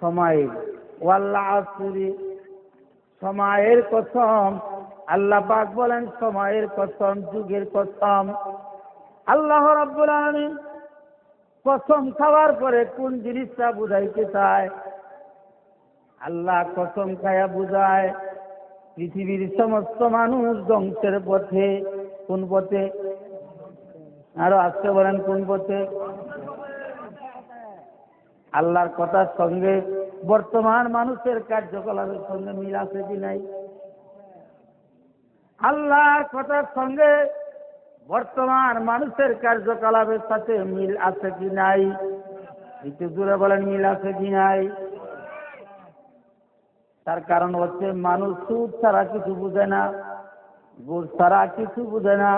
সময়ের, ওয়াল আসরি, সময়ের কসম। আল্লাহ পাক বলেন সময়ের কসম, যুগের কসম। আল্লাহ রাব্বুল আলামিন কসম খাওয়ার পরে কোন জিনিসটা বুঝাইতে চায়? আল্লাহ কসম খায়া বুঝায় পৃথিবীর সমস্ত মানুষ ধ্বংসের পথে। কোন পথে? আরো আসতে বলেন, কোন পথে? আল্লাহর কথার সঙ্গে বর্তমান মানুষের কার্যকলাপের সঙ্গে মিল আছে কি নাই? আল্লাহর কথার সঙ্গে বর্তমান মানুষের কার্যকলাপের সাথে মিল আছে কি নাই? একটু জোরে বলেন, মিল আছে কি নাই? তার কারণ হচ্ছে মানুষ সুদ ছাড়া কিছু বুঝে না, ঘুষ ছাড়া কিছু বুঝে না,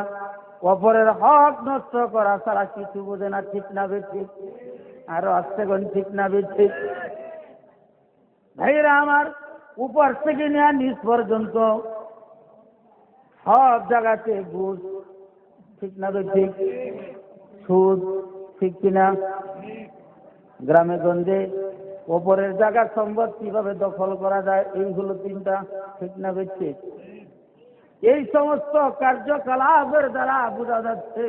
অপরের হক নষ্ট করা ছাড়া কিছু বুঝে না। ঠিক না বেঠিক? আরো আসতে কোন ঠিক না বেঠিক? ভাইরা আমার, উপর থেকে নেওয়া নিচ পর্যন্ত সব জায়গাতে ঘুষ। ঠিক না বেঠিক? সুদ, ঠিক কিনা? গ্রামে গঞ্জে ওপরের জায়গা সম্পদ কিভাবে দখল করা যায়, এইগুলো তিনটা। ঠিক না বেঠিক? এই সমস্ত কার্যকলাপের দ্বারা বোঝা যাচ্ছে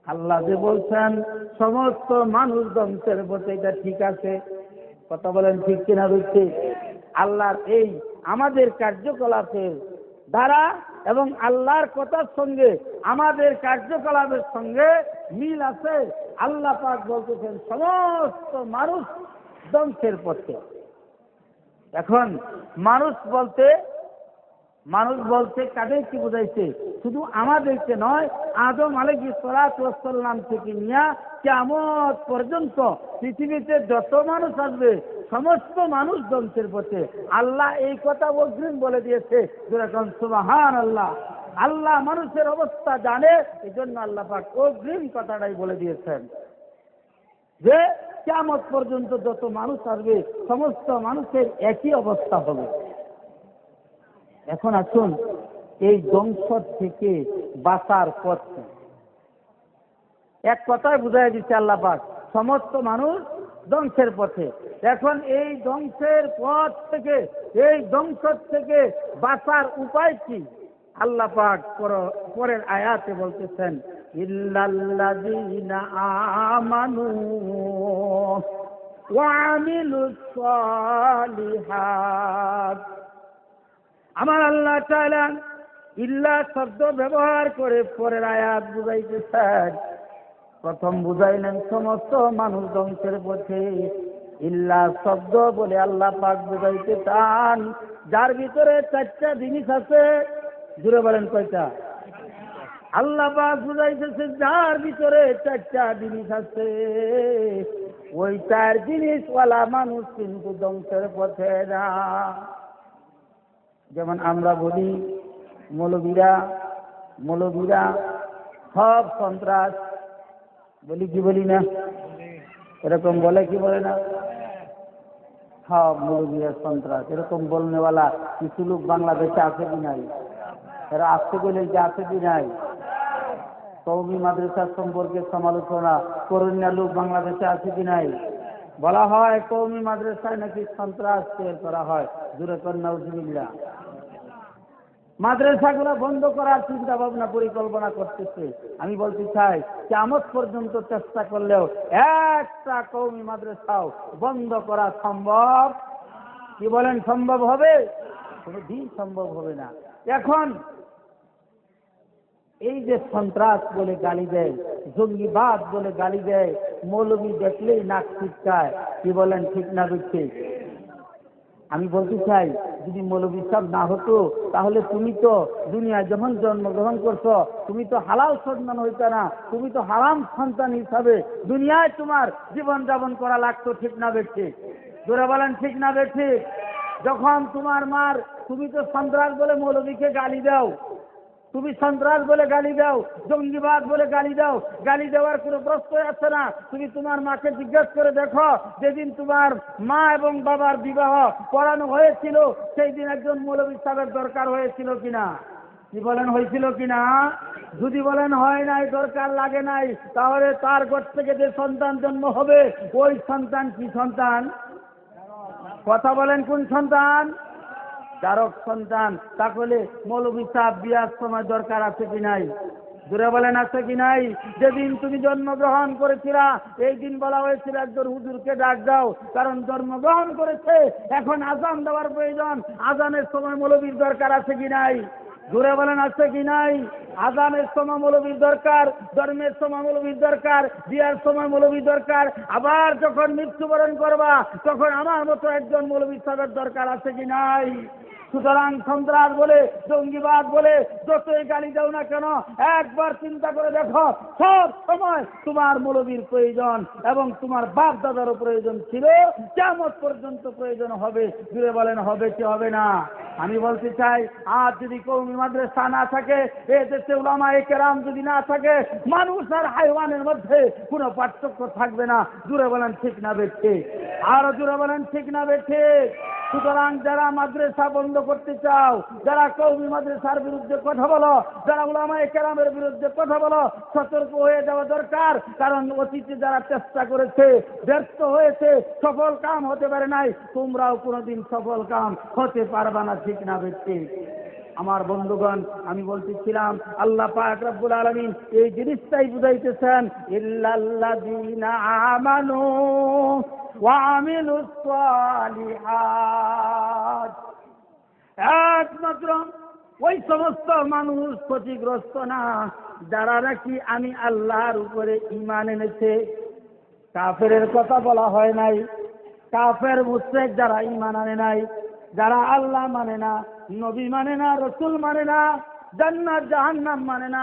আল্লাহ যে বলছেন সমস্ত মানুষ ধ্বংসের পথে, এটা ঠিক আছে। কথা বলেন, ঠিক কিনা বেঠিক? আল্লাহর এই আমাদের কার্যকলাপের দ্বারা এবং আল্লাহর কথার সঙ্গে আমাদের কার্যকলাপের সঙ্গে মিল আছে। আল্লাহ পাক বলতেছেন সমস্ত মানুষ ধ্বংসের পথে। এখন মানুষ বলতে কাদের কি বুঝাইছে? শুধু আমাদেরকে নয়, আদম আলাইহিস সালাতু ওয়াস সালাম থেকে নিয়ে কিয়ামত পর্যন্ত পৃথিবীতে যত মানুষ আসবে সমস্ত মানুষ ধ্বংসের পথে। আল্লাহ এই কথা অগ্রিম বলে দিয়েছে। যেরকম সুবহানাল্লাহ, আল্লাহ মানুষের অবস্থা জানে, এই জন্য আল্লাহ পাক অগ্রিম কথাটাই বলে দিয়েছেন যে কিয়ামত পর্যন্ত যত মানুষ আসবে সমস্ত মানুষের একই অবস্থা হবে। এখন আসুন, এই ধ্বংস থেকে বাঁচার পথ কি? এক কথায় বুঝাই দিচ্ছে আল্লাহ পাক, সমস্ত মানুষ ধ্বংসের পথে। এখন এই ধ্বংসের পথ থেকে, এই ধ্বংস থেকে বাঁচার উপায় কি? আল্লাহ পাক পরের আয়াতে বলতেছেন, ইল্লাল্লাযীনা আমানু ওয়া আমিলুস সালিহাত। আমার আল্লাহ তাআলা ইল্লা শব্দ ব্যবহার করে পরের আয়াত বুঝাইতেছেন। প্রথম বুঝাইলেন সমস্ত মানুষ ধ্বংসের পথে, ইল্লা শব্দ বলে আল্লাহ পাক বুঝাইতে চান যার ভিতরে চারটা জিনিস আছে। জুড়ে বলেন, কয়টা? আল্লাহ পাক বুঝাইতেছে যার ভিতরে চারটা জিনিস আছে, ওই চার জিনিসওয়ালা মানুষ কিন্তু ধ্বংসের পথে না। যেমন আমরা বলি মৌলবীরা সব সন্ত্রাস, বলি কি বলি না? এরকম বলে কি বলে না? সব মৌলবীরা সন্ত্রাস, এরকম বলনেওয়ালা কিছু লোক বাংলাদেশে আছে কি নাই? এরা আসতে গেলে যে আছে কি নাই? কওমি মাদ্রাসার সম্পর্কে সমালোচনা করুণা লোক বাংলাদেশে আছে কি নাই? বলা হয় কওমি মাদ্রাসায় নাকি সন্ত্রাস তৈরি করা হয়। জোরে কর নাউজুবিল্লাহ। মাদ্রাসাগুলো বন্ধ করার চিন্তা ভাবনা পরিকল্পনা করতেছে। আমি বলতে চাই, কিয়ামত পর্যন্ত চেষ্টা করলেও একটা কওমি মাদ্রাসাও বন্ধ করা সম্ভব? কি বলেন, সম্ভব হবে? কোনোদিন সম্ভব হবে না। এখন এই যে সন্ত্রাস বলে গালি দেয়, জঙ্গিবাদ বলে গালি দেয়, মৌলবী দেখলেই নাক ছিটকায়। কি বলেন, ঠিক না বেঠিক? আমি বলতে চাই, যদি মৌলবী সাহেব না হতো তাহলে তুমি তো দুনিয়ায় যখন জন্মগ্রহণ করছো তুমি তো হালাল সন্তান হইতো না, তুমি তো হারাম সন্তান হিসাবে দুনিয়ায় তোমার জীবন যাপন করা লাগতো। ঠিক না বেঠিক? জোরে বলেন, ঠিক না বেঠিক? যখন তোমার মার, তুমি তো সন্ত্রাস বলে মৌলবীকে গালি দাও, তুমি সন্ত্রাস বলে গালি দাও, জঙ্গিবাদ বলে গালি দাও, গালি দেওয়ার কোনো প্রশ্নই আসছে না। তুমি তোমার মাকে জিজ্ঞেস করে দেখো, যেদিন তোমার মা এবং বাবার বিবাহ পড়ানো হয়েছিল সেই দিন একজন মৌলবী সাহেবের দরকার হয়েছিল কিনা? কি বলেন, হয়েছিল কিনা? যদি বলেন হয় নাই, দরকার লাগে নাই, তাহলে তার ঘর থেকে যে সন্তান জন্ম হবে ওই সন্তান কি সন্তান? কথা বলেন, কোন সন্তান? জারক সন্তান। তাহলে মৌলভী সাহেব বিয়ার সময় দরকার আছে কি নাই? জোরে বলেন, আছে কি নাই? যেদিন তুমি জন্মগ্রহণ করেছিলা এই দিন বলা হয়েছিল একজন হুজুরকে ডাক দাও, কারণ জন্মগ্রহণ করেছে, এখন আজান দেওয়ার প্রয়োজন। আজানের সময় মৌলবীর দরকার আছে কি নাই? জোরে বলেন, আছে কি নাই? আজানের সময় মৌলবীর দরকার, জন্মের সময় মৌলবীর দরকার, বিয়ার সময় মৌলবীর দরকার, আবার যখন মৃত্যুবরণ করবা তখন আমার মতো একজন মৌলবী সাহেবের দরকার আছে কি নাই? সুতরাং সন্ত্রাস বলে, জঙ্গিবাদ বলে যতই গালি দাও না কেন, একবার চিন্তা করে দেখো, সব সময় তোমার মৌলবীর প্রয়োজন এবং তোমার বাপ দাদারও প্রয়োজন ছিল, কিয়ামত পর্যন্ত প্রয়োজন হবে। জুড়ে বলেন, হবে কি হবে না? আমি বলতে চাই, আজ যদি কওমি মাদ্রাসা না থাকে, এ দেশে উলামায়ে কেরাম যদি না থাকে, মানুষ আর হাইওয়ানের মধ্যে কোনো পার্থক্য থাকবে না। জুড়ে বলেন ঠিক না বেঠে? আরো জুড়ে বলেন ঠিক না বেঠে? সুতরাং যারা মাদ্রাসা বন্ধ করতে চাও, যারা কওমি মাদ্রাসার বিরুদ্ধে কথা বলো, যারা উলামায়ে কেরামের বিরুদ্ধে কথা বলো, সতর্ক হয়ে যাওয়া দরকার। কারণ অতীতে যারা চেষ্টা করেছে, ব্যর্থ হয়েছে, সফল কাম হতে পারে নাই, তোমরাও কোনোদিন সফল কাম হতে পারবা না। ঠিক না বেঠে? আমার বন্ধুগণ, আমি বলতেছিলাম আল্লাহ পাক রব্বুল আলামিন এই জিনিসটাই বুঝাইতেছেন, ইল্লাল্লাযীনা আমানু ওয়া আমিলুস সালিহাত। একমাত্র ওই সমস্ত মানুষ ক্ষতিগ্রস্ত না যারা নাকি আমি আল্লাহর উপরে ঈমান এনেছে। কাফেরের কথা বলা হয় নাই। কাফের মুশরিক যারা ঈমান আনে নাই, যারা আল্লাহ মানে না, নবী মানে না, রসুল মানে না, জান্নাত জাহান্নাম মানে না,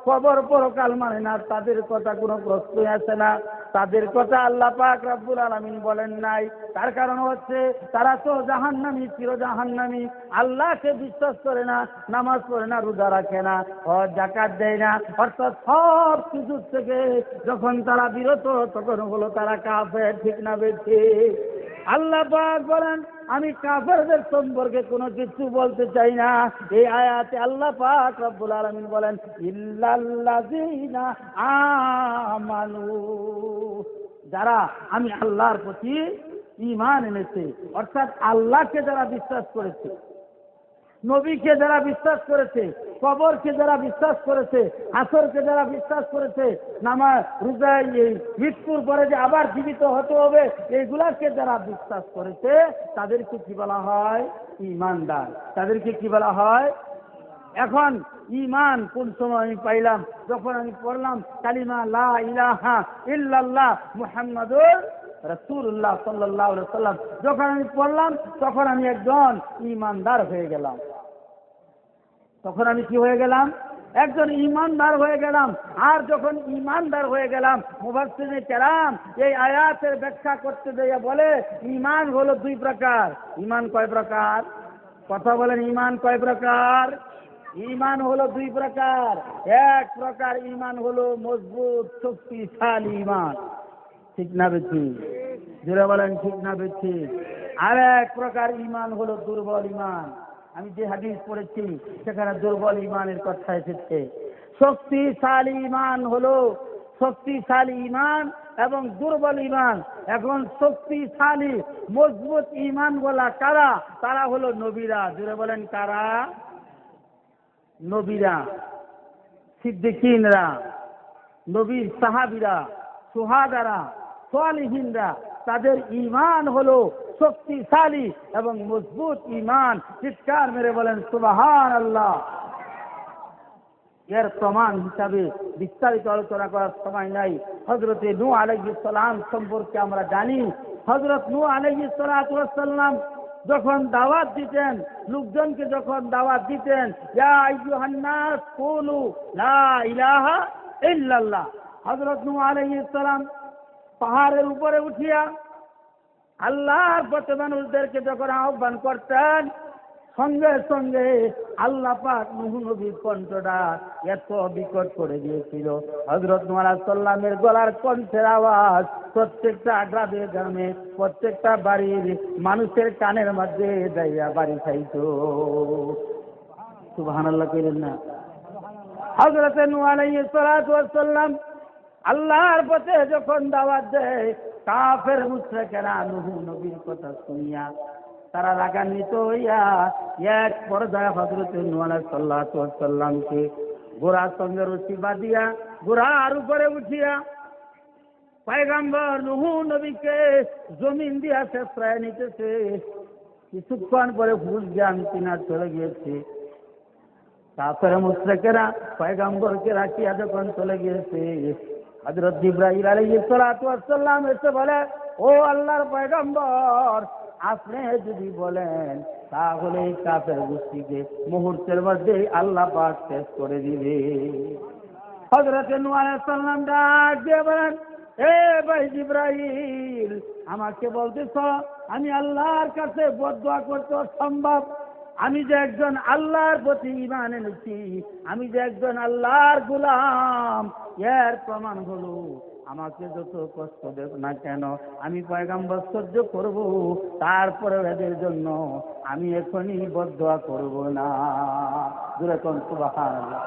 কবর পরকাল মানে না, তাদের কথা কোনো প্রশ্নই আসে না। তাদের কথা আল্লাহ পাক রব্বুল আলামিন বলেন নাই। তার কারণ হচ্ছে তারা তো জাহান্নামী, চির জাহান্নামী। আল্লাহকে বিশ্বাস করে না, নামাজ পড়ে না, রোজা রাখে না, হজ যাকাত দেয় না, অর্থাৎ সব কিছু থেকে যখন তারা বিরত, তখন হলো তারা কাফের। ঠিক না বেঠে? আল্লাহ পাক বলেন, আমি কাফেরদের সম্পর্কে কোনো কিছু বলতে চাই না। এই আয়াতে আল্লাহ পাক রব্বুল আলামিন বলেন, ইল্লাল্লাযীনা আমানু, যারা আমি আল্লাহর প্রতি ঈমান এনেছে, অর্থাৎ আল্লাহকে যারা বিশ্বাস করেছে, নবীকে যারা বিশ্বাস করেছে, কবরকে যারা বিশ্বাস করেছে, আসরকে যারা বিশ্বাস করেছে, নামাজ রোজা, এই মৃত্যুর পরে যে আবার জীবিত হতে হবে, এইগুলাকে যারা বিশ্বাস করেছে, তাদেরকে কি বলা হয়? ঈমানদার। তাদেরকে কি বলা হয়? এখন ঈমান কোন সময় আমি পাইলাম? যখন আমি পড়লাম কালিমা লা ইলাহা ইল্লাল্লাহ মুহাম্মাদুর রাসূলুল্লাহ সাল্লাল্লাহু আলাইহি ওয়াসাল্লাম, যখন আমি পড়লাম তখন আমি একজন ঈমানদার হয়ে গেলাম। তখন আমি কি হয়ে গেলাম? একজন ঈমানদার হয়ে গেলাম। আর যখন ঈমানদার হয়ে গেলাম, মুফাসসিরিনে কেরাম এই আয়াতের ব্যাখ্যা করতে গিয়ে বলে, ঈমান হলো দুই প্রকার। ঈমান কয় প্রকার? কথা বলেন, ঈমান কয় প্রকার? ঈমান হলো দুই প্রকার। এক প্রকার ঈমান হলো মজবুত, শক্তিশালী ঈমান। ঠিক না বেঠি? জোরে বলেন, ঠিক না বেঠি? আর এক প্রকার ঈমান হলো দুর্বল ঈমান। আমি যে হাদিস পড়েছি সেখানে দুর্বল ঈমানের কথা এসেছে। শক্তিশালী ঈমান হলো শক্তিশালী ঈমান এবং দুর্বল ঈমান। এখন শক্তিশালী মজবুত ঈমান বলা কারা? তারা হলো নবীরা। জোরে বলেন, কারা? নবীরা, সিদ্দিকিনরা, নবীর সাহাবীরা, সুহাদারা, সালিহিনরা, তাদের ঈমান হলো শক্তিশালী এবং মজবুত ঈমান। চিৎকার মেরে বলেন সুবহানাল্লাহ। এর প্রমাণ হিসাবে বিস্তারিত আলোচনা করার সময় নাই। হযরতে নূহ আলাইহিস সালাম সম্পর্কে আমরা জানি। হযরত নূহ আলাইহিস সালাতু ওয়াস সালাম যখন দাওয়াত দিতেন, লোকজনকে যখন দাওয়াত দিতেন, ইয়া আইয়ুহান নাস কুলু লা ইলাহা ইল্লাল্লাহ, হযরত নূহ আলাইহিস সালাম পাহাড়ের উপরে উঠিয়া আল্লাহর পথে মানুষদেরকে যখন আহ্বান করতেন, সঙ্গে সঙ্গে আল্লাহ পাক নূহ নবীর কণ্ঠটা এত বিকট করে দিয়েছিল, হযরত নূহ আলাইহিস সালামের গলার কণ্ঠের আওয়াজ প্রত্যেকটা গ্রামে গ্রামে, প্রত্যেকটা বাড়ির মানুষের কানের মধ্যে যাইয়া বাড়ি খাইতো। সুবহানাল্লাহ কইলেন না? হযরত নূহ আলাইহিস সালাতু ওয়াস সালাম আল্লাহর পথে যখন দাওয়াত দেয়, কাফের মুশরিকেরা নূহ নবীর কথা শুনিয়া তারা রাগান্বিত হইয়া এক পর্যায়ে হযরত নূহ আলাইহিস সাল্লাতু ওয়াস সালামকে ঘোড়ার সঙ্গে রশি বাঁধিয়া ঘোড়ার উপরে উঠিয়া পয়গম্বর নূহ নবীকে জমিন দিয়া শেষরায় নিতেছে। কিছুক্ষণ পরে ভুল জ্ঞান তিনার চলে গিয়েছে। কাফের মুশরিকেরা পয়গম্বরকে রাখিয়া যখন চলে গিয়েছে, হযরত জিবরাইল আলাইহিস সালাতু ওয়াস সালাম এসে বলে, ও আল্লাহর পয়গম্বর, আপনি যদি বলেন তাহলে কাফের গোষ্ঠীকে মুহূর্তের মধ্যে আল্লাহ পাক শেষ করে দিবে। হযরত নূহ আলাইহিস সালাম ডাক দিয়ে বলেন, এ ভাই জিবরাইল, আমাকে বলতেছ আমি আল্লাহর কাছে বদদুয়া করতে অসম্ভব? আমি যে একজন আল্লাহর প্রতি ঈমান এনেছি, আমি যে একজন আল্লাহর গোলাম, এর প্রমাণ হলো আমাকে যত কষ্ট দেব না কেন আমি পয়গম্বর সহ্য করব, তারপরে এদের জন্য আমি এখনই বদদুয়া করব না। জোরে কোন সুবহানাল্লাহ।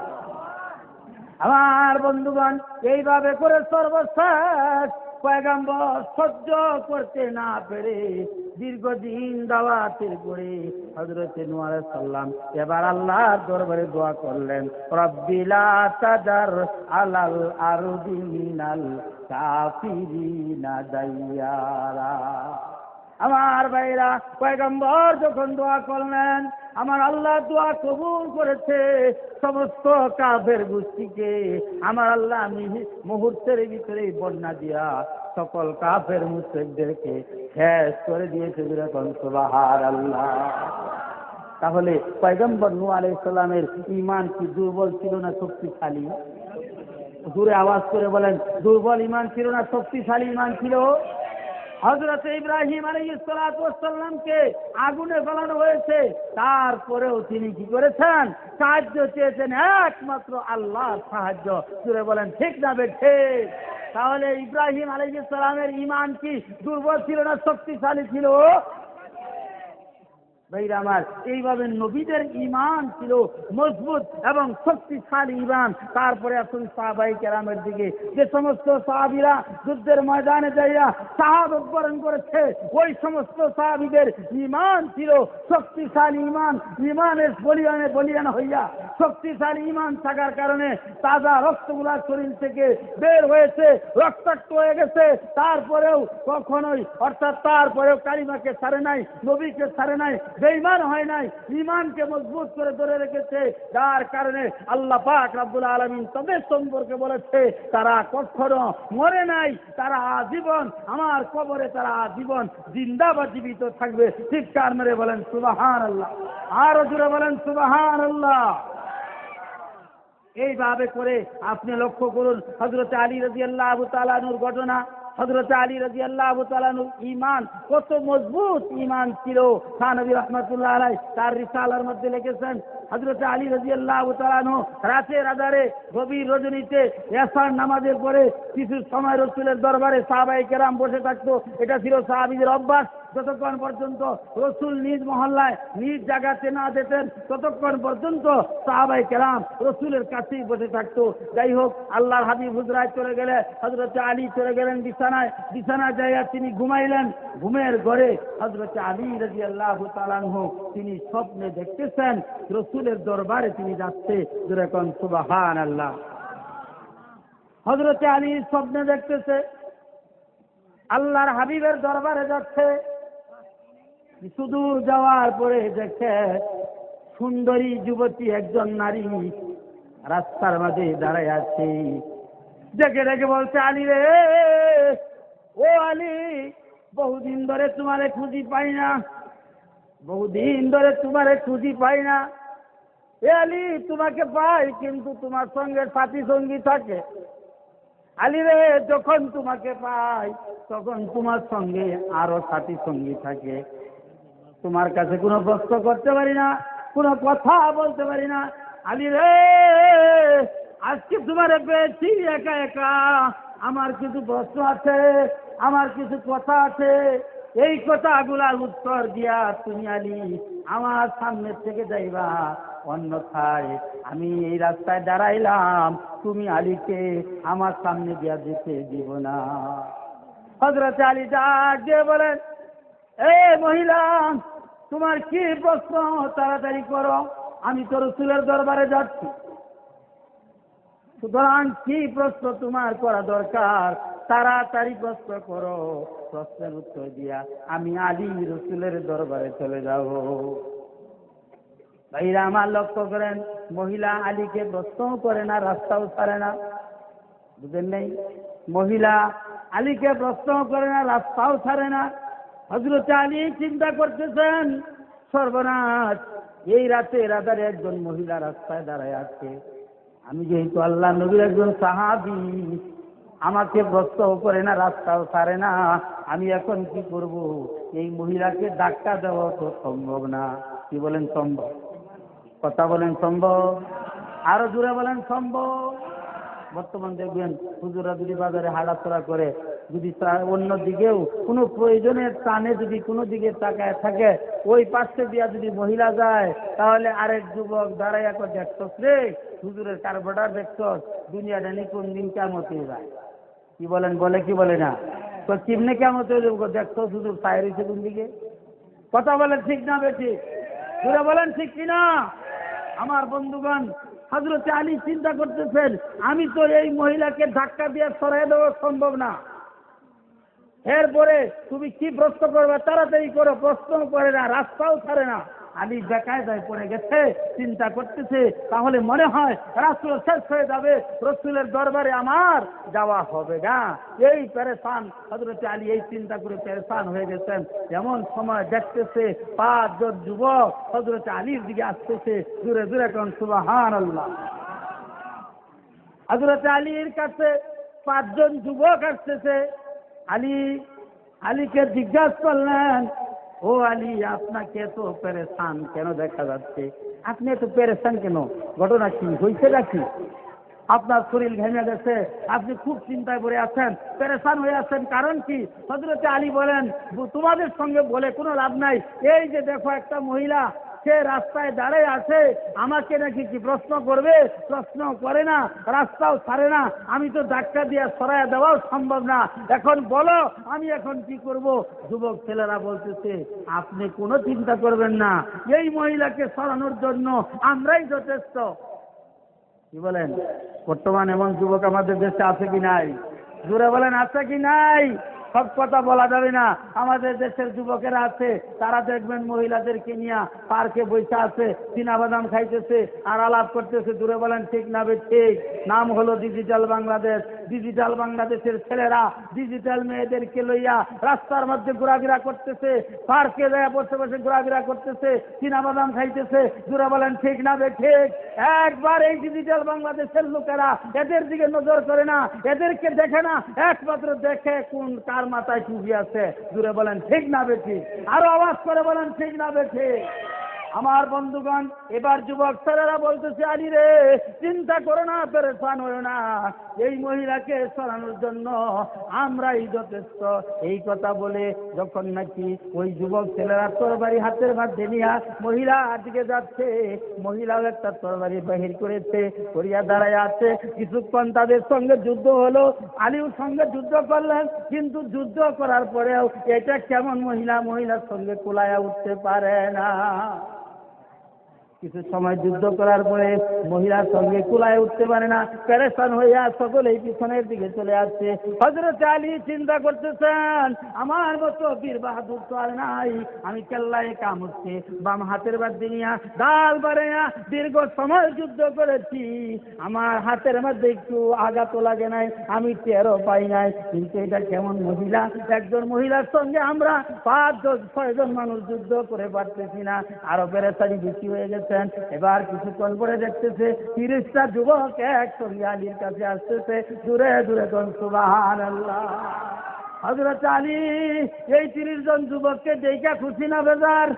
আমার বন্ধুগণ, এইভাবে করে সর্বশেষ পয়গম্বর সহ্য করতে না পেরে দীর্ঘদিন দাওয়াতের পরে হযরত নূহ আলাইহিস সালাম এবার আল্লাহর দরবারে দোয়া করলেন, রব্বি লা তাদার আলাল আরদি মিনাল কাফিরিনা দাইয়ারা। আমার ভাইরা, পয়গম্বর যখন দোয়া করলেন, আমার আল্লাহ দোয়া কবুল করেছে। সমস্ত কাফের গোষ্ঠীকে আমার আল্লাহ মুহূর্তের ভিতরে বন্যা দিয়া সকল কাফের মুশরিকদেরকে শেষ করে দিয়েছে। যেরকম সুবহানাল্লাহ। তাহলে পয়গম্বর নূহ আলাইহিস সালামের ঈমান কি দুর্বল ছিল না শক্তিশালী? জোরে আওয়াজ করে বলেন, দুর্বল ঈমান ছিল না শক্তিশালী ঈমান ছিল? হযরত ইব্রাহিম আলাইহিস সালাতু ওয়াস সালামকে আগুনে ফেলানো হয়েছে, তারপরেও তিনি কি করেছেন? সাহায্য চেয়েছেন একমাত্র আল্লাহর সাহায্য। জোরে বলেন ঠিক না ঠিক? তাহলে ইব্রাহিম আলাইহিস সালামের ঈমান কি দুর্বল ছিল না শক্তিশালী ছিল? ভাইরা আমার, এইভাবে নবীদের ঈমান ছিল মজবুত এবং শক্তিশালী ঈমান। তারপরে আসুন সাহাবায়ে কেরামের দিকে। যে সমস্ত সাহাবীরা যুদ্ধের ময়দানে যাইয়া শাহাদাত বরণ করেছে, ওই সমস্ত সাহাবীদের ঈমান ছিল শক্তিশালী ঈমান। ঈমানের বলিয়ান হইয়া শক্তিশালী ঈমান থাকার কারণে তাজা রক্তগুলা শরীর থেকে বের হয়েছে, রক্তাক্ত হয়ে গেছে, তারপরেও কখনোই অর্থাৎ তারপরেও কালিমাকে ছাড়ে নাই, নবীকে ছাড়ে নাই, বেঈমান হয় নাই, ঈমানকে মজবুত করে ধরে রেখেছে। যার কারণে আল্লাহ পাক রব্বুল আলামিন তাদের সম্পর্কে বলেছে, তারা কখনো মরে নাই, তারা আজীবন আমার কবরে তারা আজীবন জিন্দাবাদ জীবিত থাকবে। চিৎকার মেরে বলেন সুবহানাল্লাহ। আরো জোরে বলেন সুবহানাল্লাহ। এইভাবে করে আপনি লক্ষ্য করুন হযরত আলী রাদিয়াল্লাহু তাআলা আনহুর ঘটনা। হযরত আলী রাদিয়াল্লাহু তাআলা আনহুর ঈমান কত মজবুত ঈমান ছিল। নবী রাহমাতুল্লাহ আলাইহি তার রিসালার মধ্যে লিখেছেন, হযরত আলী রাদিয়াল্লাহু তাআলা আনহু রাতের আঁধারে গভীর রজনীতে এশার নামাজের পরে কিছু সময় রাসূলের দরবারে সাহাবায়ে কেরাম বসে থাকতো। এটা ছিল সাহাবীদের অভ্যাস। যতক্ষণ পর্যন্ত রসুল নিজ মহল্লায় নিজ জায়গাতে না যেতেন, ততক্ষণ পর্যন্ত সাহাবায়ে কেরাম রসুলের কাছেই বসে থাকতো। যাই হোক, আল্লাহর হাবিব হুজরায় চলে গেলে হযরত আলী চলে গেলেন বিছানায় যাইয়া তিনি ঘুমাইলেন। ঘুমের ঘরে হযরত আলী রাদিয়াল্লাহু তাআলা আনহু তিনি স্বপ্নে দেখতেছেন রসুলের দরবারে তিনি যাচ্ছে। যেরকম সুবহানাল্লাহ। হযরত আলী স্বপ্নে দেখতেছে আল্লাহর হাবিবের দরবারে যাচ্ছে। সুদূর যাওয়ার পরে দেখে সুন্দরী যুবতী একজন নারী রাস্তার মাঝে দাঁড়ায় আছে। দেখে দেখে বলছে, আলী রে, ও আলী, বহুদিন ধরে তোমারে খুঁজি পাই না, বহুদিন ধরে তোমারে খুঁজি পাই না। এ আলী, তোমাকে পাই কিন্তু তোমার সঙ্গে সাথী সঙ্গী থাকে। আলী রে, যখন তোমাকে পাই তখন তোমার সঙ্গে আরো সাথী সঙ্গী থাকে। তোমার কাছে কোনো প্রশ্ন করতে পারি না, কোনো কথা বলতে পারি না। আলী রে, আজকে তোমারে পেয়েছি একা একা, আমার কিছু প্রশ্ন আছে, আমার কিছু কথা আছে। এই কথাগুলার উত্তর দিয়া তুমি আলী আমার সামনে থেকে যাইবা, অন্যথায় আমি এই রাস্তায় দাঁড়াইলাম, তুমি আলীকে আমার সামনে দিয়া যেতে দিব না। হযরত আলী ডাক দিয়ে বলেন, এ মহিলা, তোমার কি প্রশ্ন? তাড়াতাড়ি করো, আমি তো রাসূলের দরবারে যাচ্ছি। সুতরাং কি প্রশ্ন তোমার করা দরকার? তাড়াতাড়ি প্রশ্ন করো, প্রশ্নের উত্তর দিয়া আমি আলী রাসূলের দরবারে চলে যাব। ভাইরা আমার লক্ষ্য করেন, মহিলা আলীকে প্রশ্ন করে না, রাস্তাও ছাড়ে না। বুঝেন নেই? মহিলা আলীকে প্রশ্ন করে না, রাস্তাও ছাড়ে না। হযরত আলী চিন্তা করতেছেন, সর্বনাশ, এই রাতে রাধারে একজন মহিলা রাস্তায় দাঁড়ায় আছে। আমি যেহেতু আল্লাহ নবীর একজন সাহাবী, আমাকে প্রশ্ন করে না, রাস্তাও ছাড়ে না, আমি এখন কি করব? এই মহিলাকে ধাক্কা দেওয়া তো সম্ভব না। কি বলেন সম্ভব? কথা বলেন সম্ভব? আরো জোরে বলেন সম্ভব? বর্তমান দেখবেন হুজুরা যদি বাজারে হাঁটাচলা করে, যদি অন্য দিকেও কোনো প্রয়োজনের টানে যদি কোনো দিকে তাকায় থাকে, ওই পাশে দিয়া যদি মহিলা যায়, তাহলে আরেক যুবক দাঁড়ায় এখন দেখছস রে, হুজুরের কারবারটা দেখছস, দুনিয়াটা নি কোন দিন কেমতে যায়। কি বলেন? বলে কি বলে না? তো চিমনে কেমতে দেখছস হুজুর সাহের হয়েছে কোন দিকে? কথা বলেন ঠিক না বেশি? জোরে বলেন ঠিক কিনা? আমার বন্ধুগণ, হযরত আলী চিন্তা করতেছেন, আমি তো এই মহিলাকে ধাক্কা দিয়ে সরাই দেওয়া সম্ভব না। এরপরে তুমি কি প্রশ্ন করবে? তাড়াতাড়ি করো, প্রশ্ন করে না, রাস্তাও ছাড়ে না। আলী বেকায়দায় পড়ে গেছে, চিন্তা করতেছে, তাহলে মনে হয় রাসূল শেষ হয়ে যাবে, রাসূলের দরবারে আমার যাওয়া হবে না। এই পেরেশান হযরত আলী এই চিন্তা করে পেরেশান হয়ে গেছেন। এমন সময় দেখতেছে 5 জন যুবক হযরত আলীর দিকে আসতেছে, জোরে জোরে কোন সুবহানাল্লাহ। হযরত আলীর কাছে 5 জন যুবক আসতেছে। আলীকে জিজ্ঞাসা করলেন, ও আলী, আপনাকে এত পেরেশান কেন দেখা যাচ্ছে? আপনি এত পেরেশান কেন? ঘটনা কি হয়েছে নাকি? আপনার শরীর ঘেমে গেছে, আপনি খুব চিন্তায় পড়ে আছেন, পেরেশান হয়ে আছেন, কারণ কি? হযরত আলী বলেন, তোমাদের সঙ্গে বলে কোনো লাভ নাই। এই যে দেখো, একটা মহিলা সে রাস্তায় দাঁড়িয়ে আছে, আমাকে নাকি কি প্রশ্ন করবে? প্রশ্ন করে না, রাস্তাও ছাড়ে না, আমি তো ধাক্কা দিয়ে সরাইয়া দেওয়াও সম্ভব না। এখন বলো, আমি এখন কি করব? যুবক ছেলেরা বলতেছে, আপনি কোনো চিন্তা করবেন না, এই মহিলাকে সরানোর জন্য আমরাই যথেষ্ট। কি বলেন? বর্তমান এমন যুবক আমাদের দেশে আছে কি নাই? জোরে বলেন, আছে কি নাই? সব কথা বলা যাবে না। আমাদের দেশের যুবকেরা আছে, তারা দেখবেন মহিলাদেরকে নিয়ে পার্কে বসে আছে, চীনাবাদাম খাইতেছে আর আলাপ করতেছে। দূরে বলেন ঠিক না ঠিক? নাম হলো ডিজিটাল বাংলাদেশ। ডিজিটাল বাংলাদেশের ছেলেরা ডিজিটাল মেয়েদেরকে লইয়া রাস্তার মধ্যে ঘোরাফেরা করতেছে, পার্কে যায় বসে বসে ঘোরাফেরা করতেছে, চীনাবাদাম খাইতেছে। দূরে বলেন ঠিক না ঠিক? একবার এই ডিজিটাল বাংলাদেশের লোকেরা এদের দিকে নজর করে না, এদেরকে দেখে না, একমাত্র দেখে কোন কার মাথায় টুপি আছে। জুড়ে বলেন ঠিক না বেঠি? আরো আওয়াজ করে বলেন ঠিক না বেঠি? আমার বন্ধুগণ, এবার যুবক ছেলেরা বলতেছে, আলী রে, চিন্তা করো না, পেরেশান হও না, এই মহিলাকে সরানোর জন্য আমরাই যথেষ্ট। এই কথা বলে যখন নাকি ওই যুবক ছেলেরা তরবারি হাতের মধ্যে নিয়ে মহিলা দিকে যাচ্ছে, মহিলাও একটা তরবারি বাহির করেছে, করিয়া দাঁড়ায় আছে। কিছুক্ষণ তাদের সঙ্গে যুদ্ধ হলো, আলীর সঙ্গে যুদ্ধ করলেন, কিন্তু যুদ্ধ করার পরেও এটা কেমন মহিলা, মহিলার সঙ্গে কুলায়া উঠতে পারে না। কিছু সময় যুদ্ধ করার পরে মহিলার সঙ্গে কুলায় উঠতে পারে না, পেরেশান হইয়া সকলেই পিছনের দিকে চলে আসছে। হযরত আলী চিন্তা করতেছেন, আমার মতো বীর বাহাদুর তো আর নাই, আমি কেল্লায় কামড়ছে বাম হাতের মধ্যে নিয়া ডাল বাড়াইয়া দীর্ঘ সময় যুদ্ধ করেছি, আমার হাতের মধ্যে একটু আঘাতও লাগে নাই, আমি টেরও পাই নাই। কিন্তু এটা কেমন মহিলা, একজন মহিলার সঙ্গে আমরা 5-6 জন মানুষ যুদ্ধ করে পারতেছি না, আরো পেরেশানি বেশি হয়ে গেছে। এবার কিছুক্ষণ পরে দেখতেছে 30টা যুবক একসঙ্গে আলীর কাছে আসতেছে, দূরে দূরে কোন সুবহানাল্লাহ। হযরত আলী এই 30 জন যুবককে দেখা খুশি না বেজার?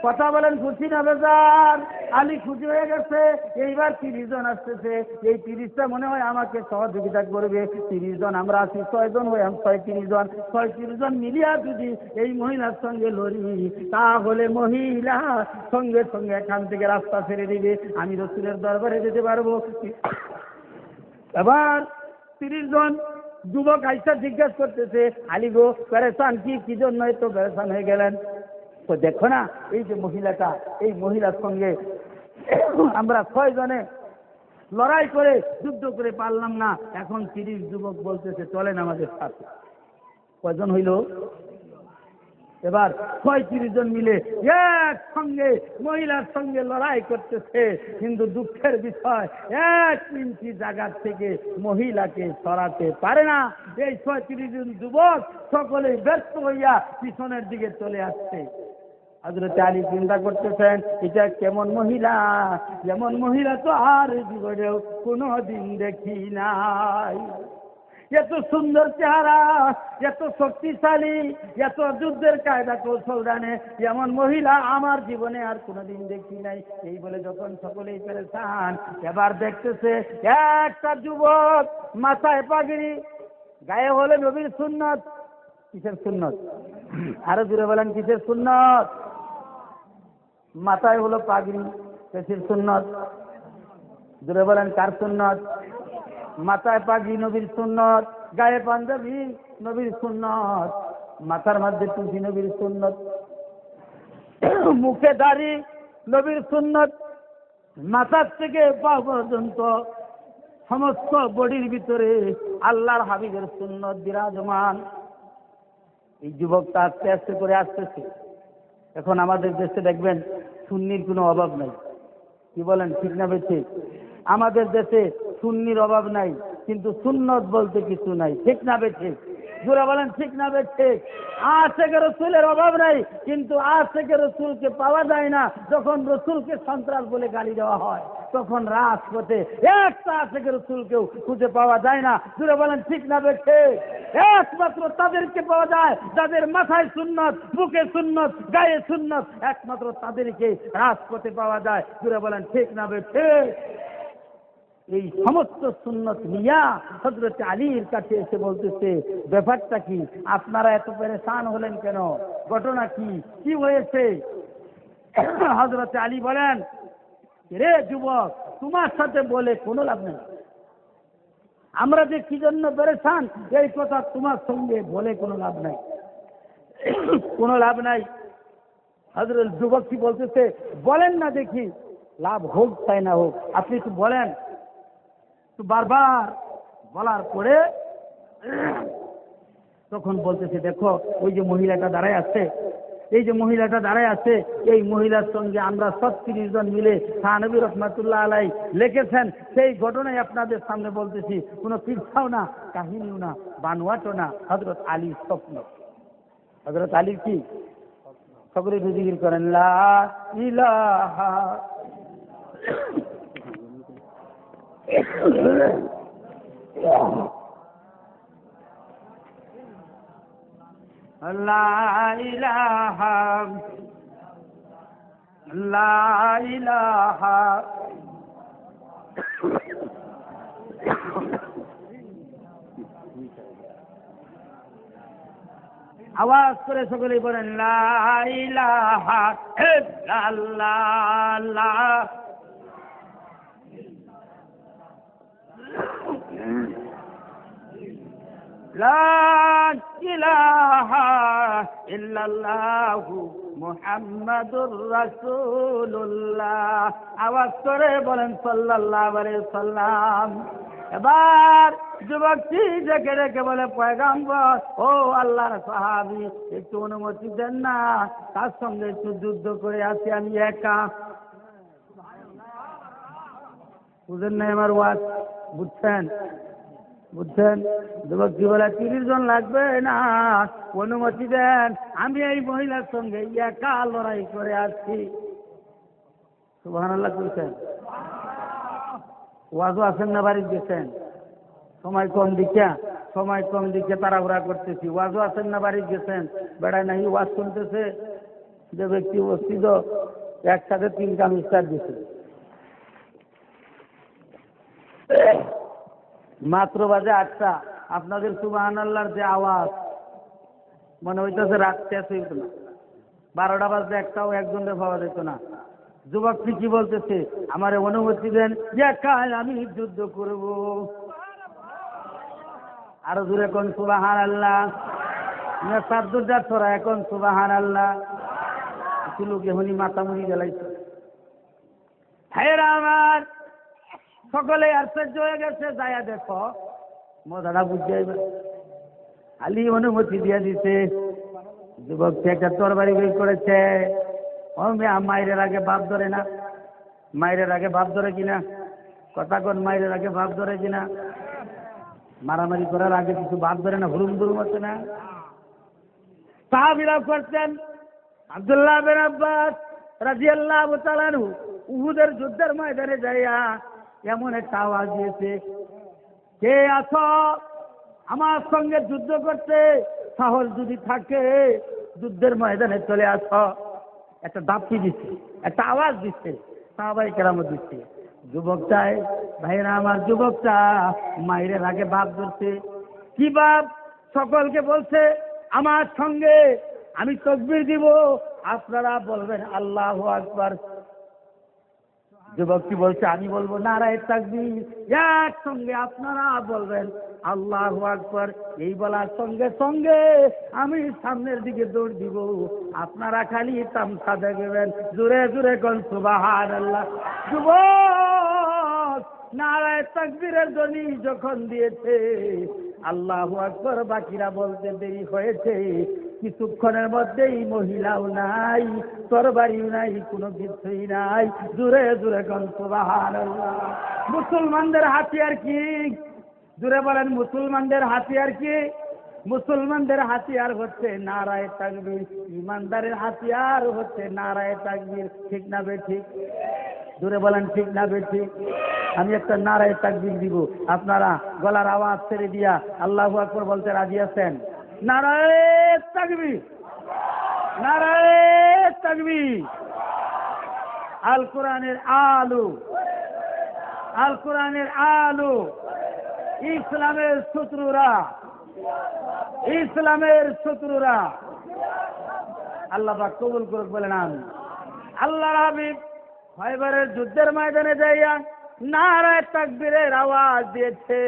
কথা বলেন, খুশি না বেজার? আলী খুশি হয়ে গেছে। এইবার 30 জন আসতেছে, এই 30টা মনে হয় আমাকে সহযোগিতা করবে। 30 জন আমরা আছি, 6 জন হয়ে 36 জন, 36 জন মিলিয়া যদি এই মহিলার সঙ্গে লড়ি, তাহলে মহিলা সঙ্গে সঙ্গে এখান থেকে রাস্তা ছেড়ে দিবে, আমি রাসূলের দরবারে যেতে পারবো। এবার 30 জন যুবক আইসা জিজ্ঞেস করতেছে, আলী গো পেরেশান কি জন্য এত পেরেশান হয়ে গেলেন? তো দেখো না এই যে মহিলাটা, এই মহিলার সঙ্গে আমরা 6 জনে লড়াই করে যুদ্ধ করে পারলাম না, এখন 30 যুবক বলতেছে চলেন আমাদের সাথে। কয়জন হইল? এবার 36 জন মিলে একসঙ্গে মহিলার সঙ্গে লড়াই করতেছে। কিন্তু দুঃখের বিষয় 1 ইঞ্চি জায়গার থেকে মহিলাকে সরাতে পারে না। এই 36 জন যুবক সকলেই ব্যস্ত হইয়া পিছনের দিকে চলে আসছে। হযরত আলী চিন্তা করতেছেন, এটা কেমন মহিলা, যেমন মহিলা তো আর জীবনেও কোনোদিন দেখি নাই। এত সুন্দর চেহারা, এত শক্তিশালী, এত যুদ্ধের কায়দা কৌশল জানে, এমন মহিলা আমার জীবনে আর কোনোদিন দেখি নাই। এই বলে যখন সকলেই পেরেছান, এবার দেখতেছে একটা যুবক মাথায় পাগড়ি, গায়ে হলে নবীর সুন্নত। কিসের সুন্নত? আরো জুড়ে বলেন, কিসের সুন্নত? মাথায় হলো পাগড়ি, কিসের সুন্নত? জুড়ে বলেন, কার সুন্নত? মাথায় পাগড়ি নবীর সুন্নত, গায়ে পাঞ্জাবি নবীর সুন্নত, মাথার মধ্যে টুপি নবীর সুন্নত, মুখে দাড়ি নবীর সুন্নত, মাথার থেকে পা পর্যন্ত সমস্ত বডির ভিতরে আল্লাহর হাবিবের সুন্নত বিরাজমান। এই যুবকটা আস্তে আস্তে করে আসতেছে। এখন আমাদের দেশে দেখবেন সুন্নির কোনো অভাব নাই। কি বলেন, ঠিক না বেঠিক? আমাদের দেশে সুন্নির অভাব নাই, কিন্তু সুন্নত বলতে কিছু নাই। ঠিক না বেঠিক? জোরে বলেন, ঠিক না বেঠিক? আশিকে রসুলের অভাব নাই, কিন্তু আশিকে রসুলকে পাওয়া যায় না। যখন রসুলকে সন্ত্রাস বলে গালি দেওয়া হয়, তখন রাজপথে একটা আশিকে রসুলকেও খুঁজে পাওয়া যায় না। জোরে বলেন, ঠিক না বেঠিক? একমাত্র তাদেরকে পাওয়া যায় যাদের মাথায় সুন্নত, বুকে সুন্নত, গায়ে সুন্নত, একমাত্র তাদেরকে রাজপথে পাওয়া যায়। জোরে বলেন, ঠিক না বেঠিক? এই সমস্ত সুন্নত নিয়া হযরত আলীর কাছে এসে বলতেছে, ব্যাপারটা কি? আপনারা এত পেরেশান হলেন কেন? ঘটনা কি হয়েছে? হযরত আলী বলেন, রে যুবক, তোমার সাথে বলে কোনো লাভ নেই। আমরা যে কি জন্য পেরেশান, এই কথা তোমার সঙ্গে বলে কোনো লাভ নাই, কোনো লাভ নাই। হযরত যুবক কি বলতেছে, বলেন না দেখি, লাভ হোক চাই না হোক, আপনি একটু বলেন। বারবার বলার পরে তখন বলতেছে, দেখো ওই যে মহিলাটা দাঁড়ায় আছে, এই যে মহিলাটা দাঁড়ায় আছে, এই মহিলার সঙ্গে আমরা 36 জন মিলে থানবী রহমাতুল্লাহ আলাই লিখেছেন, সেই ঘটনাই আপনাদের সামনে বলতেছি। কোনো কিচ্ছাও না, কাহিনীও না, বানোয়াটও না, হযরত আলীর স্বপ্ন। হযরত আলীর কি? সকলে জিকির করেন, লা ইলাহা লা ইলাহা লা ইলাহা আওয়াজ করে সকলেই বলেন, লা ইলাহা ইল্লাল্লাহ। লা ইলাহা ইল্লাল্লাহু মুহাম্মাদুর রাসূলুল্লাহ। আওয়াজ করে বলেন, সাল্লাল্লাহু আলাইহি সাল্লাম। এবার যুবকটি ডেকে ডেকে বলে, পয়গম্বর, ও আল্লাহর সাহাবী, একটু অনুমতি দেন না, তার সঙ্গে একটু যুদ্ধ করে আসি, আমি একা। বুঝেন না আমার ওয়াজ? বুঝছেন? যুবক কি বলে, 30 জন লাগবে না, অনুমতি দেন, আমি এই মহিলার সঙ্গে একা লড়াই করে আসছি। সুবহানাল্লাহ বলছেন। ওয়াজও আছেন না, বাড়ি গেছেন? সময় কম দিকে তাড়াহুড়া করতেছি। ওয়াজও আছেন না, বাড়ি গেছেন? বেড়ায় নাকি ওয়াজ শুনতেছে। যে ব্যক্তি উপস্থিত একসাথে 3 কাম স্টার্ট দিচ্ছে। মাত্র বাজে 8টা। আপনাদের সুবহানাল্লাহর যে আওয়াজ মনে হইতেছে রাত শেষ হইত না। 12টা বাজে একটাও একজনের পাওয়া যেত না। যুবকটি কি বলতেছে, আমারে অনুমতি দেন, একা আমি যুদ্ধ করব। আরো জোরে কোন সুবহানাল্লাহ। সাদ্দুরটা তোরা এখন সুবহানাল্লাহ। কিছু লোকে হনি মাথা মুড়ি গেলাইছে। ভাইয়েরা আমার, সকলে আশ্চর্য হয়ে গেছে। যাইয়া দেখো মজাটা বুঝতে যাইবে। আলী অনুমতি দিয়ে দিছে, যুবককে একটা তরবারি বের করেছে। ও মেয়া, মায়ের আগে বাপ ধরে না? মায়ের আগে বাপ ধরে কিনা? কথা কোন, মায়ের আগে বাপ ধরে কিনা? মারামারি করার আগে কিছু বাপ ধরে না? হুরুম দুরুম হচ্ছে না? সাহাবীরা করতেন। আব্দুল্লাহ বিন আব্বাস রাদিয়াল্লাহু তাআলা আনহু উহুদের যুদ্ধের ময়দানে যাইয়া এমন একটা আওয়াজ দিয়েছে, কে আছো আমার সঙ্গে যুদ্ধ করতে? সাহস যদি থাকে যুদ্ধের ময়দানে চলে আসো। একটা দাপি দিচ্ছে, একটা আওয়াজ দিচ্ছে, সাহাবায়ে কেরামত দিচ্ছে। যুবকটাই, ভাইরা আমার, যুবকটা মায়ের আগে বাপ ধরছে। কি বাপ? সকলকে বলছে আমার সঙ্গে আমি তাকবীর দিব, আপনারা বলবেন আল্লাহু আকবার। যুবকটি বলছে আমি বলবো নারায়ে তাকবীর, একসঙ্গে আপনারা বলবেন আল্লাহু আকবার। এই বলার সঙ্গে সঙ্গে আমি সামনের দিকে দৌড় দিব, আপনারা খালি তামসা দেখবেন। জোরে জোরে কোন সুবহানাল্লাহ। যুবক নারায়ে তাকবীরের ধ্বনি যখন দিয়েছে, আল্লাহু আকবার বাকিরা বলতে দেরি হয়েছে। কিছুক্ষণের মধ্যেই মহিলাও নাই, তরবারিও নাই, কোনো কিছুই নাই। জোরে জোরে কোন সুবহানাল্লাহ। মুসলমানদের হাতিয়ার কি? জোরে বলেন, মুসলমানদের হাতিয়ার কি? মুসলমানদের হাতিয়ার হচ্ছে নারায়ে তাকবীর। ইমানদারের হাতিয়ার হচ্ছে নারায়ে তাকবীর। ঠিক না বেঠিক? জোরে বলেন ঠিক না বেঠিক? আমি একটা নারায়ে তাকবীর দিব, আপনারা গলার আওয়াজ ছেড়ে দিয়া আল্লাহু আকবার বলতে রাজি আছেন? নারায়ে তাকবীর, নারায়ে তাকবীর। আল কোরআনের আলো, আল কোরআনের আলো। ইসলামের শত্রুরা, ইসলামের শত্রুরা আল্লাহ পাক কবুল করুক, বলেন আমিন। আল্লাহর হাবিব খয়বরের যুদ্ধের ময়দানে যাইয়া নারায়ে তাকবীরের আওয়াজ দিয়েছে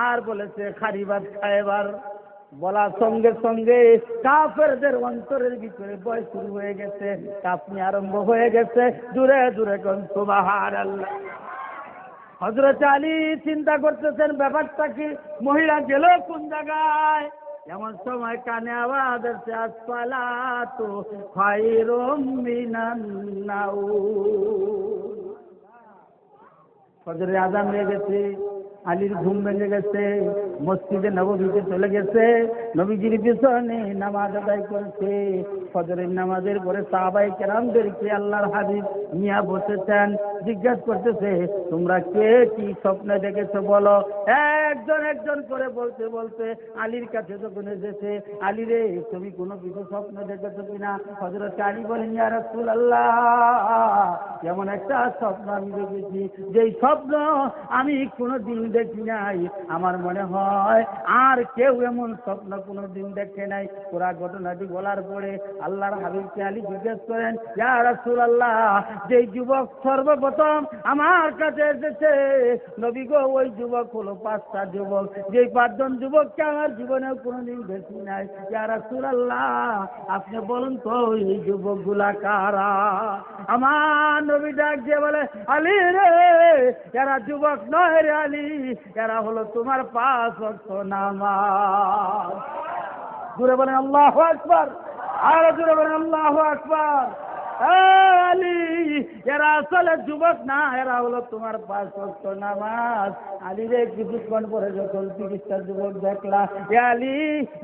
আর বলেছে খারিবাত খায়বার। বলার সঙ্গে সঙ্গে কাফেরদের অন্তরের ভিতরে ভয় শুরু হয়ে গেছে, কাঁপুনি আরম্ভ হয়ে গেছে। জোরে জোরে কোন সুবহানাল্লাহ। হযরত আলী চিন্তা করতেছেন ব্যাপারটা কি, মহিলা গেল কোন জায়গায়। এমন সময় কানে আওয়াজ আসছে, আসসালাতু খায়রুম মিনান নাউম। ফজরের আযান হয়ে গেছে, আলীর ঘুম ভেঙে গেছে, মসজিদে নববীতে চলে গেছে, নবীজির পিছনে নামাজ আদায় করেছে। ফজরের নামাজের পরে সাহাবায়ে কেরামদেরকে আল্লাহর হাবিব নিয়ে বসেছেন, জিজ্ঞাসা করতেছে তোমরা কে কি স্বপ্নে দেখেছো বলো। একজন একজন করে বলতে বলতে আলীর কাছে যখন এসেছে, আলী রে তুমি কোনো কিছু স্বপ্ন দেখেছো কিনা? হযরত আলী বলেন ইয়া রাসূলুল্লাহ, এমন একটা স্বপ্ন আমি দেখেছি যেই স্বপ্ন আমি কোনোদিন দেখি নাই। আমার মনে হয় আর কেউ এমন স্বপ্ন কোনোদিন দেখে নাই। পুরা ঘটনাটি বলার পরে আল্লাহর হাবিবকে আলী জিজ্ঞেস করেন ইয়া রাসূলুল্লাহ, যেই যুবক সর্বপ্রথম আমার কাছে এসেছে নবী গো, ওই যুবক হলো 5টা যুবক, যেই 5 জন যুবককে আমার জীবনেও কোনোদিন দেখি নাই। ইয়া রাসূলুল্লাহ, আপনি বলুন তো এই যুবকগুলা কারা? আমার নবী ডাক দিয়ে বলে আলী রে, এরা যুবক নয় রে আলী, এরা হলো তোমার 5 ওয়াক্ত নামাজ। জোরে বলেন আল্লাহু আকবার, আর জোরে বলেন আল্লাহু আকবার। আলী, এরা আসলে যুবক না, এরা হলো তোমার 5 ওয়াক্ত নামাজ। আলী রে, কিছুক্ষণ পরে যখন 30টা যুবক দেখলা, আলী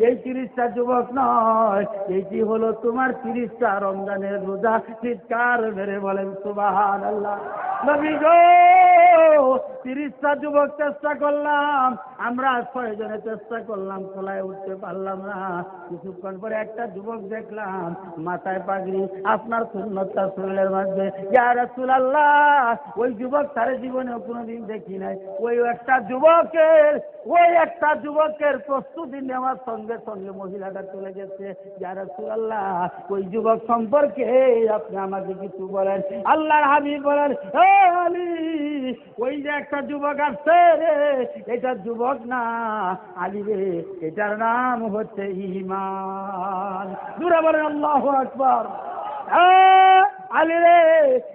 এই 30টা যুবক নয়, এইটি হলো তোমার 30টা রমজানের রোজা। চিৎকার মেরে বলেন সুবহানাল্লাহ। নবী গো, 30টা যুবক চেষ্টা করলাম, আমরা 6 জনে চেষ্টা করলাম, খোলায় উঠতে পারলাম না। কিছুক্ষণ পরে একটা যুবক দেখলাম, মাথায় পাগড়ি, আপনার সুন্নতটা শরীরের মধ্যে। ইয়া রাসূলুল্লাহ, ওই যুবক তার জীবনেও কোনোদিন দেখি নাই। ওই একটা যুবকের প্রস্তুতি নেওয়ার সঙ্গে সঙ্গে মহিলাটা চলে গেছে। ইয়া রাসূলুল্লাহ, ওই যুবক সম্পর্কে আপনি আমাকে কিছু বলেন। আল্লাহর হাবিব বলেন, ও আলী, ওই যে একটা একটা যুবক আসছে রে, এটা যুবক না আলী রে, এটার নাম হচ্ছে ঈমান। জোরে বলেন আল্লাহু আকবার। আলী রে,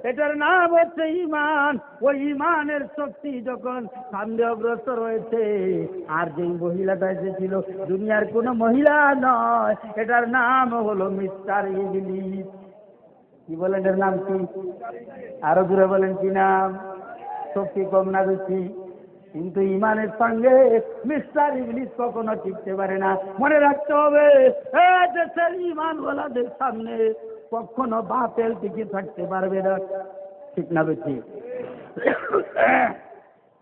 এটার নাম হচ্ছে ঈমান। ওই ঈমানের শক্তি যখন সামনে অগ্রসর হয়েছে, আর যেই মহিলাটা এসেছিল দুনিয়ার কোনো মহিলা নয়, এটার নাম হলো মিস্টার ইবলিস। কি বলেন এর নাম কি? আরো দূরে বলেন কি নাম? শক্তি কম না বেশি? কিন্তু ইমানের সঙ্গে মিস্টার ইবলিস কখনো টিকতে পারে না। মনে রাখতে হবে, দেশের ইমানওয়ালাদের সামনে কখনো বাতিল টিকে থাকতে পারবে না। ঠিক না বেশি?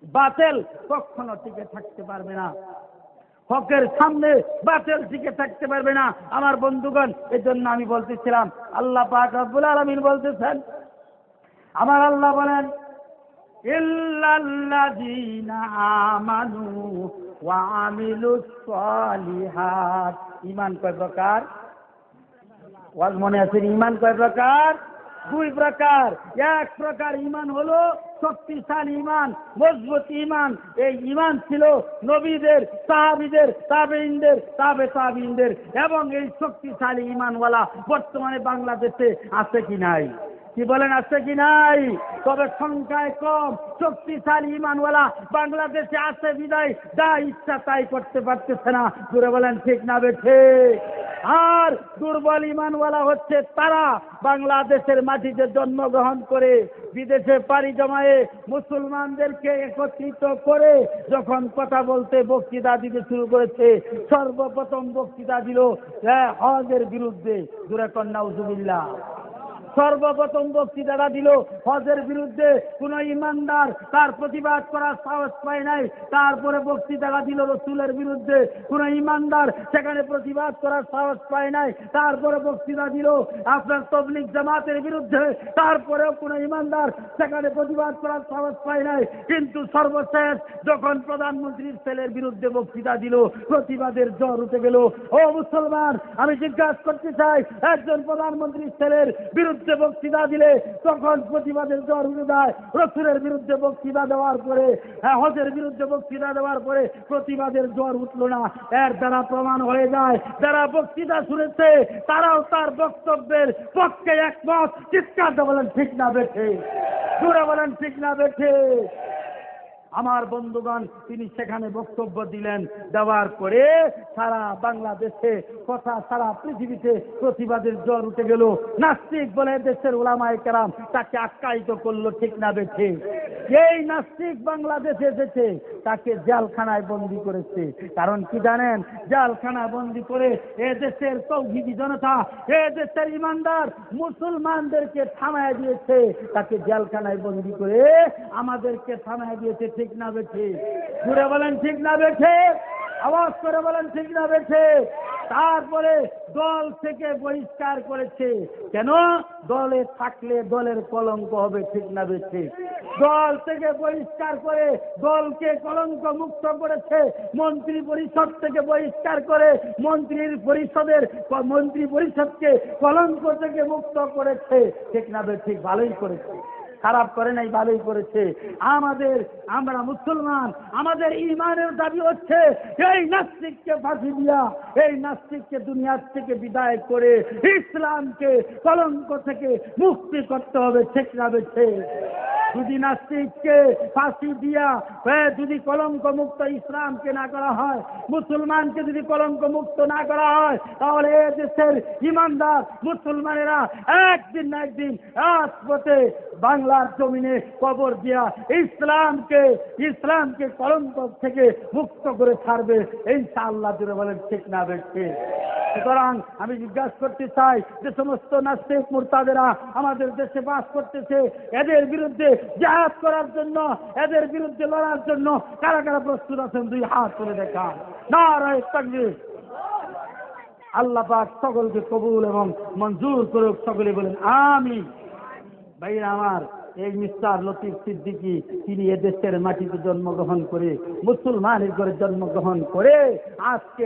বাতিল কখনো টিকে থাকতে পারবে না। হকের সামনে বাতিল টিকে থাকতে পারবে না। আমার বন্ধুগণ, এই জন্য আমি বলতেছিলাম, আল্লাহ পাক রব্বুল আলামিন বলতেছেন, আমার আল্লাহ বলেন, ইল্লাল্লাযীনা আমানু ওয়া আমিলুস সালিহাত। ঈমান কয় প্রকার? ওয়াজ মনে আছে? ঈমান কয় প্রকার? দুই প্রকার। এক প্রকার ঈমান হলো শক্তিশালী ঈমান, মজবুত ঈমান। এই ঈমান ছিল নবীদের, সাহাবীদের, তাবেঈনদের, তাবেঈনদের। এবং এই শক্তিশালী ঈমানওয়ালা বর্তমানে বাংলাদেশে আছে কি নাই? কি বলেন, আছে কি নাই? তবে সংখ্যায় কম। শক্তিশালী ঈমানওয়ালা বাংলাদেশে আছে বিদায় যা ইচ্ছা তাই করতে পারতেছে না। জোরে বলেন ঠিক না বেঠে? আর দুর্বল ঈমানওয়ালা হচ্ছে তারা বাংলাদেশের মাটিতে জন্মগ্রহণ করে বিদেশে পাড়ি জমায়ে মুসলমানদেরকে একত্রিত করে যখন কথা বলতে বক্তৃতা দিতে শুরু করেছে, সর্বপ্রথম বক্তৃতা দিল হজের বিরুদ্ধে। জোরে কন নাউজুবিল্লাহ। সর্বপ্রথম বক্তৃতাটা দিল হজের বিরুদ্ধে। কোন ইমানদার তার প্রতিবাদ করার সাহস পায় নাই। তারপরে বক্তৃতাটা দিল রসুলের বিরুদ্ধে। কোন ইমানদার সেখানে প্রতিবাদ করার সাহস পায় নাই। তারপরে বক্তৃতা দিল আপনার তাবলীগ জামাতের বিরুদ্ধে। তারপরেও কোন ইমানদার সেখানে প্রতিবাদ করার সাহস পায় নাই। কিন্তু সর্বশেষ যখন প্রধানমন্ত্রীর ছেলের বিরুদ্ধে বক্তৃতা দিল, প্রতিবাদের জ্বর উঠে গেল। ও মুসলমান, আমি জিজ্ঞাসা করতে চাই, একজন প্রধানমন্ত্রীর ছেলের বিরুদ্ধে বক্তৃতা দিলে তখন প্রতিবাদের জ্বর উঠে যায়। রসুলের বিরুদ্ধে বক্তৃতা দেওয়ার পরে, হজের বিরুদ্ধে বক্তৃতা দেওয়ার পরে প্রতিবাদের জ্বর উঠল না। এর দ্বারা প্রমাণ হয়ে যায়, যারা বক্তৃতা শুনেছে তারাও তার বক্তব্যের পক্ষে একমত। চিৎকার দিয়ে বলেন ঠিক না বেঠে? জোরে বলেন ঠিক না বেঠে? আমার বন্ধুগণ, তিনি সেখানে বক্তব্য দিলেন। দেওয়ার পরে সারা বাংলাদেশে কথা, সারা পৃথিবীতে প্রতিবাদের জ্বর উঠে গেল। নাস্তিক বলে দেশের উলামায়ে কেরাম তাকে আখ্যায়িত করলো। ঠিক না বেঠে? এই নাস্তিক বাংলাদেশে এসেছে, তাকে জেলখানায় বন্দী করেছে। কারণ কি জানেন? জেলখানায় বন্দী করে এ দেশের তৌহিদি জনতা, এ দেশের ইমানদার মুসলমানদেরকে থামায় দিয়েছে। তাকে জেলখানায় বন্দী করে আমাদেরকে থামায় দিয়েছে। ঠিক না বেঠে? ঘুরে বলেন ঠিক না বেঠে? আওয়াজ করে বলেন ঠিক না বেঠে? তারপরে দল থেকে বহিষ্কার করেছে। কেন? দলে থাকলে দলের কলঙ্ক হবে। ঠিক না বেঠে? দল থেকে বহিষ্কার করে দলকে কলঙ্ক মুক্ত করেছে। মন্ত্রী পরিষদ থেকে বহিষ্কার করে মন্ত্রী পরিষদকে কলঙ্ক থেকে মুক্ত করেছে। ঠিক না বেঠে? ভালোই করেছে, খারাপ করে নাই, ভালোই করেছে। আমরা মুসলমান, আমাদের ঈমানের দাবি হচ্ছে এই নাস্তিককে ফাঁসি দিয়া, এই নাস্তিককে দুনিয়ার থেকে বিদায় করে ইসলামকে কলঙ্ক থেকে মুক্তি করতে হবে। ঠিক না বেঠে? যদি নাস্তিককে ফাঁসি দিয়া যদি কলঙ্ক মুক্ত ইসলামকে না করা হয়, মুসলমানকে যদি কলঙ্ক মুক্ত না করা হয়, তাহলে এ দেশের ইমানদার মুসলমানেরা একদিন না একদিন রাজপথে বাংলার জমিনে কবর দিয়া ইসলামকে কলঙ্ক থেকে মুক্ত করে ছাড়বে ইনশাআল্লাহ। জোরে বলেন ঠিক না বেঠে? সুতরাং আমি জিজ্ঞাসা করতে চাই, যে সমস্ত নাস্তিক মুরতাদেরা আমাদের দেশে বাস করতেছে, এদের বিরুদ্ধে জিহাদ করার জন্য, এদের বিরুদ্ধে লড়ার জন্য কারা কারা প্রস্তুত আছেন? দুই হাত তুলে দেখান। নারায়ে তাকবীর। আল্লাহ পাক সকলকে কবুল এবং মঞ্জুর করুক। সকলে বলেন আমিন। ভাইরা আমার, এই মিস্টার লতিফ সিদ্দিকী, তিনি এদেশের মাটিতে জন্মগ্রহণ করে, মুসলমানের ঘরে জন্মগ্রহণ করে আজকে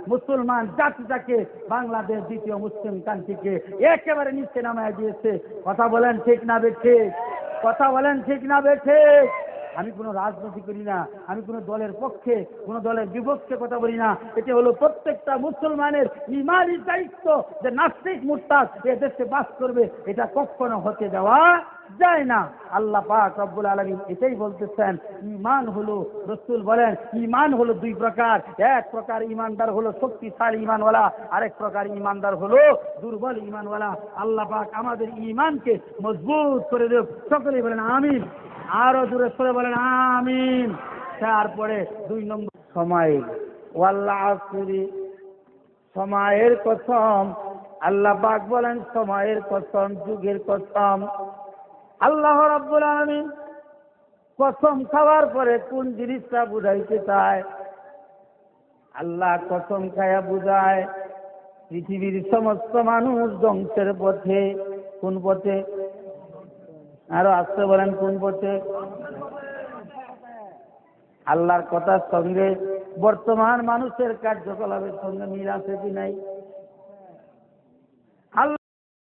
মুসলমান জাতিটাকে, বাংলাদেশ দ্বিতীয় মুসলিম কান্ট্রিকে একেবারে নিচে নামায় দিয়েছে। কথা বলেন ঠিক না বেঠে? কথা বলেন ঠিক না বেঠে? আমি কোনো রাজনীতি করি না, আমি কোনো দলের পক্ষে কোনো দলের বিপক্ষে কথা বলি না। এটা হলো প্রত্যেকটা মুসলমানের ইমানি দায়িত্ব যে নাস্তিক মুরতাদ এ দেশে বাস করবে, এটা কখনো হতে দেওয়া যায় না। আল্লাহ পাক রব্বুল আলামিন এটাই বলতেছেন। ঈমান হলো, রাসূল বলেন ঈমান হলো দুই প্রকার। এক প্রকার ঈমানদার হলো শক্তিশালী ঈমানওয়ালা, আরেক প্রকার ঈমানদার হলো দুর্বল ঈমানওয়ালা। আল্লাহ পাক আমাদের ঈমানকে মজবুত করে দেব। সকলেই বলেন আমিন। আরো জোরে সরে বলেন আমিন। তারপরে 2 নম্বর সময়, ওয়াল্লাহ আসরি, সময়ের কসম। আল্লাহ পাক বলেন সময়ের কসম, যুগের কসম। আল্লাহ রাব্বুল আলামিন কসম খাওয়ার পরে কোন জিনিসটা বুঝাইতে চায়? আল্লাহ কসম খায়া বুঝায় পৃথিবীর সমস্ত মানুষ ধ্বংসের পথে। কোন পথে? আরো আসতে বলেন কোন পথে? আল্লাহর কথার সঙ্গে বর্তমান মানুষের কার্যকলাপের সঙ্গে মিল আছে কি নাই?